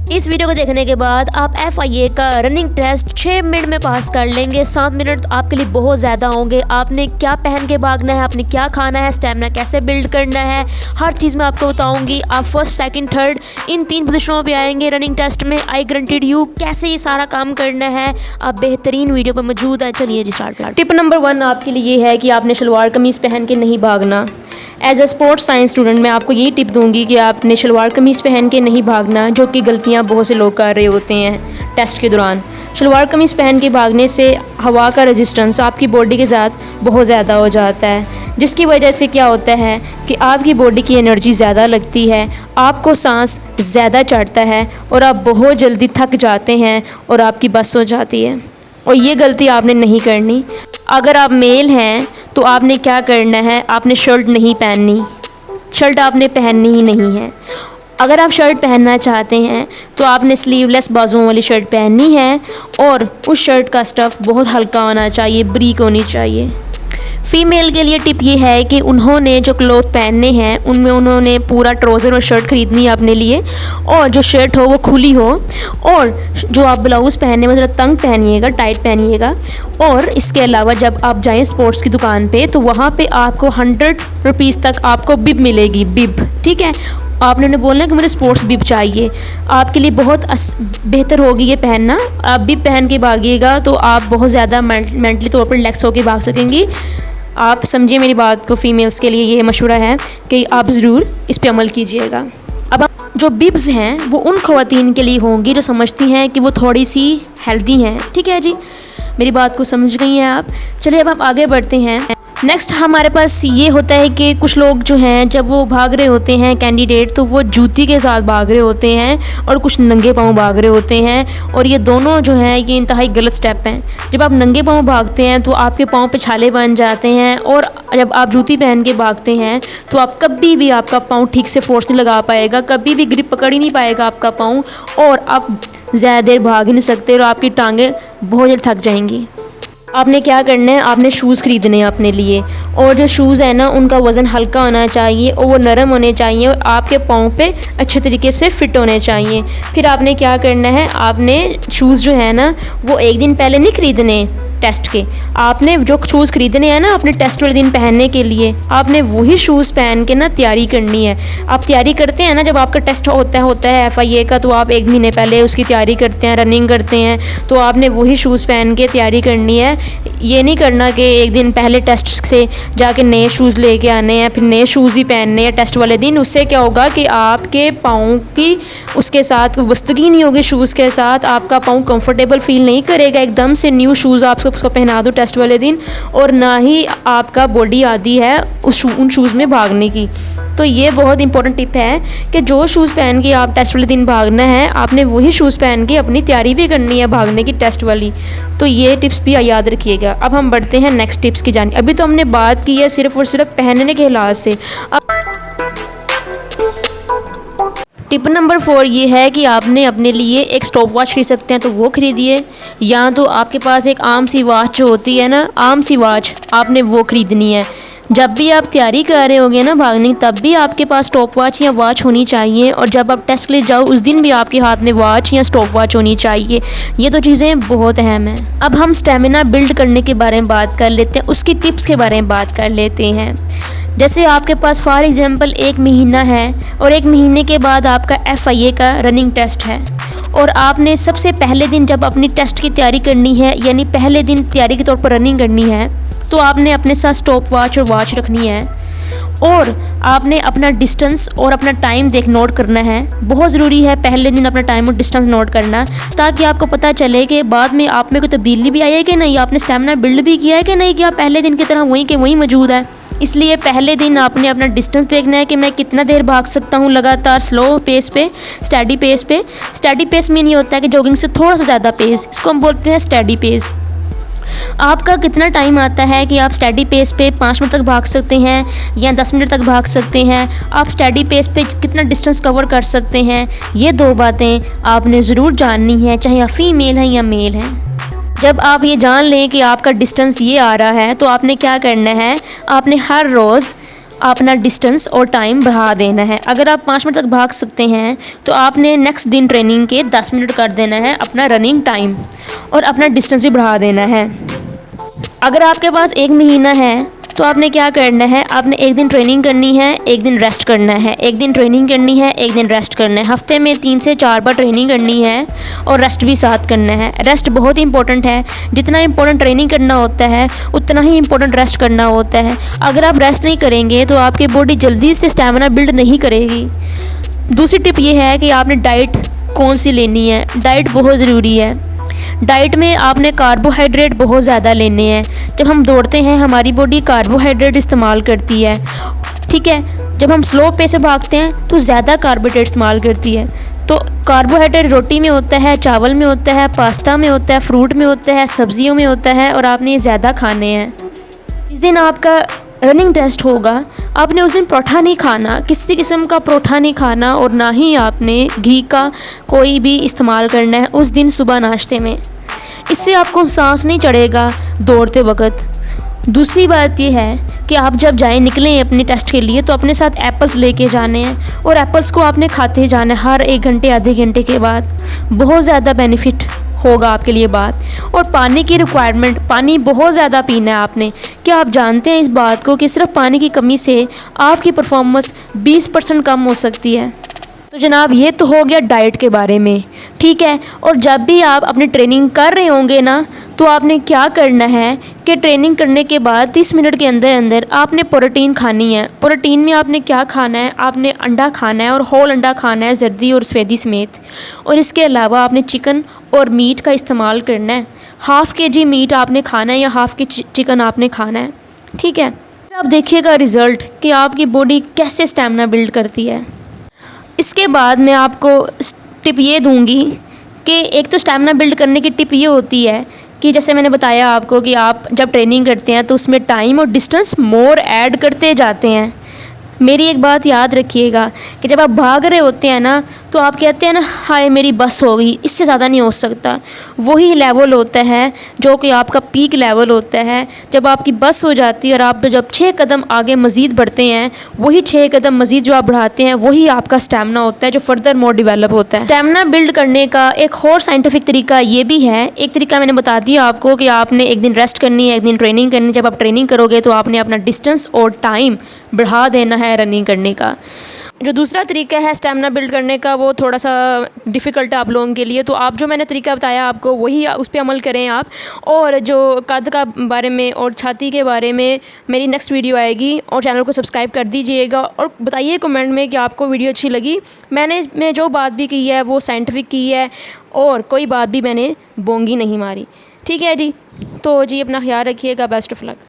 इस वीडियो को देखने के बाद आप FIA का रनिंग टेस्ट 6 मिनट में पास कर लेंगे। 7 मिनट आपके लिए बहुत ज़्यादा होंगे। आपने क्या पहन के भागना है, आपने क्या खाना है, स्टैमिना कैसे बिल्ड करना है, हर चीज़ मैं आपको बताऊंगी। आप फर्स्ट, सेकंड, थर्ड इन 3 पोजीशनों पे आएंगे रनिंग टेस्ट में। आई गारंटीड यू कैसे ये सारा काम करना है आप बेहतरीन वीडियो पर मौजूद है। चलिए जी स्टार्ट करते हैं। टिप नंबर 1 आपके लिए ये है कि आपने शलवार कमीज़ पहन के नहीं भागना। As a sports science student मैं आपको यही टिप दूंगी कि आपने शलवार कमीज़ पहन के नहीं भागना, जो कि गलतियां बहुत से लोग कर रहे होते हैं टेस्ट के दौरान। शलवार कमीज़ पहन के भागने से हवा का रेजिस्टेंस आपकी बॉडी के साथ बहुत ज़्यादा हो जाता है, जिसकी वजह से क्या होता है कि आपकी बॉडी की एनर्जी ज़्यादा लगती है, आपको सांस ज़्यादा चढ़ता है और आप बहुत जल्दी थक जाते हैं और आपकी बस हो जाती है। और ये गलती आपने नहीं करनी। अगर आप मेल हैं तो आपने क्या करना है, आपने शर्ट नहीं पहननी, शर्ट आपने पहननी ही नहीं है। अगर आप शर्ट पहनना चाहते हैं तो आपने स्लीवलेस बाजुओं वाली शर्ट पहननी है और उस शर्ट का स्टफ़ बहुत हल्का होना चाहिए, ब्रीक होनी चाहिए। फ़ीमेल के लिए टिप ये है कि उन्होंने जो क्लॉथ पहनने हैं उनमें उन्होंने पूरा ट्राउज़र और शर्ट ख़रीदनी है अपने लिए, और जो शर्ट हो वो खुली हो, और जो आप ब्लाउज़ पहनने में ज़रा तंग पहनिएगा, टाइट पहनिएगा। और इसके अलावा जब आप जाएं स्पोर्ट्स की दुकान पे तो वहाँ पे आपको 100 रुपीज़ तक आपको बिब मिलेगी, बिब, ठीक है। आपने उन्हें बोलना है कि मुझे स्पोर्ट्स बिब चाहिए। आपके लिए बहुत बेहतर होगी ये पहनना। आप बिब पहन के भागिएगा तो आप बहुत ज़्यादा मेंटली तौर पर रिलैक्स होकर भाग सकेंगी। आप समझिए मेरी बात को। फ़ीमेल्स के लिए ये मशवरा है कि आप ज़रूर इस पे अमल कीजिएगा। अब जो बिब्स हैं वो उन ख़वातीन के लिए होंगी जो समझती हैं कि वो थोड़ी सी हेल्दी हैं, ठीक है जी। मेरी बात को समझ गई हैं आप। चलिए अब आप आगे बढ़ते हैं। नेक्स्ट हमारे पास ये होता है कि कुछ लोग जो हैं जब वो भाग रहे होते हैं कैंडिडेट, तो वो जूती के साथ भाग रहे होते हैं और कुछ नंगे पाँव भाग रहे होते हैं, और ये दोनों जो हैं ये इंतहाई गलत स्टेप हैं। जब आप नंगे पाँव भागते हैं तो आपके पाँव पे छाले बन जाते हैं, और जब आप जूती पहन के भागते हैं तो आप कभी भी आपका पाँव ठीक से फोर्स नहीं लगा पाएगा, कभी भी ग्रिप पकड़ ही नहीं पाएगा आपका पाँव, और आप ज़्यादा देर भाग ही नहीं सकते और आपकी टांगें बहुत जल्द थक जाएंगी। आपने क्या करना है, आपने शूज़ ख़रीदने हैं अपने लिए, और जो शूज़ है ना उनका वज़न हल्का होना चाहिए और वो नरम होने चाहिए और आपके पाँव पे अच्छे तरीके से फ़िट होने चाहिए। फिर आपने क्या करना है, आपने शूज़ जो है ना वो एक दिन पहले नहीं ख़रीदने टेस्ट के। आपने जो शूज़ ख़रीदने हैं ना अपने टेस्ट वाले दिन पहनने के लिए, आपने वही शूज़ पहन के ना तैयारी करनी है। आप तैयारी करते हैं ना जब आपका टेस्ट होता है FIA का, तो आप 1 महीने पहले उसकी तैयारी करते हैं, रनिंग करते हैं, तो आपने वही शूज़ पहन के तैयारी करनी है। ये नहीं करना कि एक दिन पहले टेस्ट से जाके नए शूज़ लेके आने हैं फिर नए शूज़ ही पहनने हैं टेस्ट वाले दिन। उससे क्या होगा कि आपके पाँव की उसके साथ वस्तगी नहीं होगी, शूज़ के साथ आपका पाँव कंफर्टेबल फील नहीं करेगा। एकदम से न्यू शूज़ आप उसको पहना दो टेस्ट वाले दिन, और ना ही आपका बॉडी आदि है उन शूज़ में भागने की। तो ये बहुत इंपॉर्टेंट टिप है कि जो शूज़ पहन के आप टेस्ट वाले दिन भागना है, आपने वही शूज़ पहन के अपनी तैयारी भी करनी है भागने की टेस्ट वाली। तो ये टिप्स भी याद रखिएगा। अब हम बढ़ते हैं नेक्स्ट टिप्स की जानिब। अभी तो हमने बात की है सिर्फ और सिर्फ पहनने के लिहाज से। अब टिप नंबर 4 ये है कि आपने अपने लिए एक स्टॉप वॉच खरीद सकते हैं तो वो खरीदिए, या तो आपके पास एक आम सी वॉच जो होती है ना, आम सी वॉच आपने वो ख़रीदनी है। जब भी आप तैयारी कर रहे होंगे ना भागने, तब भी आपके पास स्टॉप वॉच या वॉच होनी चाहिए, और जब आप टेस्ट के लिए जाओ उस दिन भी आपके हाथ में वॉच या स्टॉप वॉच होनी चाहिए। ये तो चीज़ें बहुत अहम हैं। अब हम स्टेमिना बिल्ड करने के बारे में बात कर लेते हैं, उसकी टिप्स के बारे में बात कर लेते हैं। जैसे आपके पास फॉर एग्ज़ाम्पल 1 महीना है और 1 महीने के बाद आपका FIA का रनिंग टेस्ट है, और आपने सबसे पहले दिन जब अपनी टेस्ट की तैयारी करनी है, यानी पहले दिन तैयारी के तौर पर रनिंग करनी है, तो आपने अपने साथ स्टॉप वॉच और वॉच रखनी है, और आपने अपना डिस्टेंस और अपना टाइम नोट करना है। बहुत ज़रूरी है पहले दिन अपना टाइम और डिस्टेंस नोट करना, ताकि आपको पता चले कि बाद में आप में कोई तब्दीली भी आई है कि नहीं, आपने स्टेमिना बिल्ड भी किया है कि नहीं, कि आप पहले दिन की तरह वहीं के वहीं मौजूद है। इसलिए पहले दिन आपने अपना डिस्टेंस देखना है कि मैं कितना देर भाग सकता हूँ लगातार स्लो पेस पे, स्टडी पेस पे। स्टडी पेस में नहीं होता है कि जॉगिंग से थोड़ा सा ज़्यादा पेस, इसको हम बोलते हैं स्टडी पेस। आपका कितना टाइम आता है कि आप स्टडी पेस पे 5 मिनट तक भाग सकते हैं या 10 मिनट तक भाग सकते हैं, आप स्टडी पेस पे कितना डिस्टेंस कवर कर सकते हैं, ये 2 बातें आपने ज़रूर जाननी है, चाहे आप फीमेल हैं या मेल हैं। जब आप ये जान लें कि आपका डिस्टेंस ये आ रहा है, तो आपने क्या करना है, आपने हर रोज़ अपना डिस्टेंस और टाइम बढ़ा देना है। अगर आप 5 मिनट तक भाग सकते हैं तो आपने नेक्स्ट दिन ट्रेनिंग के 10 मिनट कर देना है अपना रनिंग टाइम, और अपना डिस्टेंस भी बढ़ा देना है। अगर आपके पास 1 महीना है तो आपने क्या करना है, आपने 1 दिन ट्रेनिंग करनी है, 1 दिन रेस्ट करना है, 1 दिन ट्रेनिंग करनी है, 1 दिन रेस्ट करना है। हफ्ते में 3 से 4 बार ट्रेनिंग करनी है और रेस्ट भी साथ करना है। रेस्ट बहुत इंपॉर्टेंट है, जितना इंपॉर्टेंट ट्रेनिंग करना होता है उतना ही इंपॉर्टेंट रेस्ट करना होता है। अगर आप रेस्ट नहीं करेंगे तो आपकी बॉडी जल्दी से स्टेमिना बिल्ड नहीं करेगी। दूसरी टिप ये है कि आपने डाइट कौन सी लेनी है। डाइट बहुत ज़रूरी है। डाइट में आपने कार्बोहाइड्रेट बहुत ज़्यादा लेने हैं। जब हम दौड़ते हैं हमारी बॉडी कार्बोहाइड्रेट इस्तेमाल करती है, ठीक है। जब हम स्लो पेस से भागते हैं तो ज़्यादा कार्बोहाइड्रेट इस्तेमाल करती है। तो कार्बोहाइड्रेट रोटी में होता है, चावल में होता है, पास्ता में होता है, फ्रूट में होता है, सब्जियों में होता है, और आपने ये ज़्यादा खाने हैं। जिस दिन आपका रनिंग टेस्ट होगा आपने उस दिन परोठा नहीं खाना, किसी किस्म का परोठा नहीं खाना, और ना ही आपने घी का कोई भी इस्तेमाल करना है उस दिन सुबह नाश्ते में। इससे आपको सांस नहीं चढ़ेगा दौड़ते वक्त। दूसरी बात यह है कि आप जब जाएं निकलें अपने टेस्ट के लिए तो अपने साथ एप्पल्स लेके जाने हैं, और एप्पल्स को आपने खाते जाना है हर 1 घंटे आधे घंटे के बाद। बहुत ज़्यादा बेनिफिट होगा आपके लिए बात। और पानी की रिक्वायरमेंट, पानी बहुत ज़्यादा पीना है आपने। क्या आप जानते हैं इस बात को कि सिर्फ पानी की कमी से आपकी परफॉर्मेंस 20% कम हो सकती है। तो जनाब ये तो हो गया डाइट के बारे में, ठीक है। और जब भी आप अपनी ट्रेनिंग कर रहे होंगे ना तो आपने क्या करना है कि ट्रेनिंग करने के बाद 30 मिनट के अंदर अंदर आपने प्रोटीन खानी है। प्रोटीन में आपने क्या खाना है, आपने अंडा खाना है, और होल अंडा खाना है जर्दी और सफ़ेदी समेत। और इसके अलावा आपने चिकन और मीट का इस्तेमाल करना है। हाफ़ kg मीट आपने खाना है या हाफ़ के चिकन आपने खाना है, ठीक है। अब देखिएगा रिज़ल्ट कि आपकी बॉडी कैसे स्टेमिना बिल्ड करती है। इसके बाद मैं आपको टिप ये दूंगी कि एक तो स्टेमिना बिल्ड करने की टिप ये होती है कि जैसे मैंने बताया आपको कि आप जब ट्रेनिंग करते हैं तो उसमें टाइम और डिस्टेंस मोर ऐड करते जाते हैं। मेरी एक बात याद रखिएगा कि जब आप भाग रहे होते हैं ना तो आप कहते हैं ना हाय मेरी बस हो गई, इससे ज़्यादा नहीं हो सकता। वही लेवल होता है जो कि आपका पीक लेवल होता है। जब आपकी बस हो जाती है और आप जब 6 कदम आगे मज़ीद बढ़ते हैं, वही 6 कदम मज़ीद जो आप बढ़ाते हैं वही आपका स्टेमिना होता है जो फर्दर मोर डेवलप होता है। स्टेमिना बिल्ड करने का एक और साइंटिफिक तरीका ये भी है। एक तरीका मैंने बता दिया आपको कि आपने 1 दिन रेस्ट करनी है, 1 दिन ट्रेनिंग करनी है। जब आप ट्रेनिंग करोगे तो आपने अपना डिस्टेंस और टाइम बढ़ा देना है रनिंग करने का। जो दूसरा तरीका है स्टेमिना बिल्ड करने का वो थोड़ा सा डिफ़िकल्ट है आप लोगों के लिए, तो आप जो मैंने तरीका बताया आपको वही उस पर अमल करें आप। और जो कद का बारे में और छाती के बारे में मेरी नेक्स्ट वीडियो आएगी, और चैनल को सब्सक्राइब कर दीजिएगा और बताइए कमेंट में कि आपको वीडियो अच्छी लगी। मैंने इसमें जो बात भी की है वो साइंटिफिक की है और कोई बात भी मैंने बोंगी नहीं मारी, ठीक है जी। तो जी अपना ख्याल रखिएगा। Best of luck.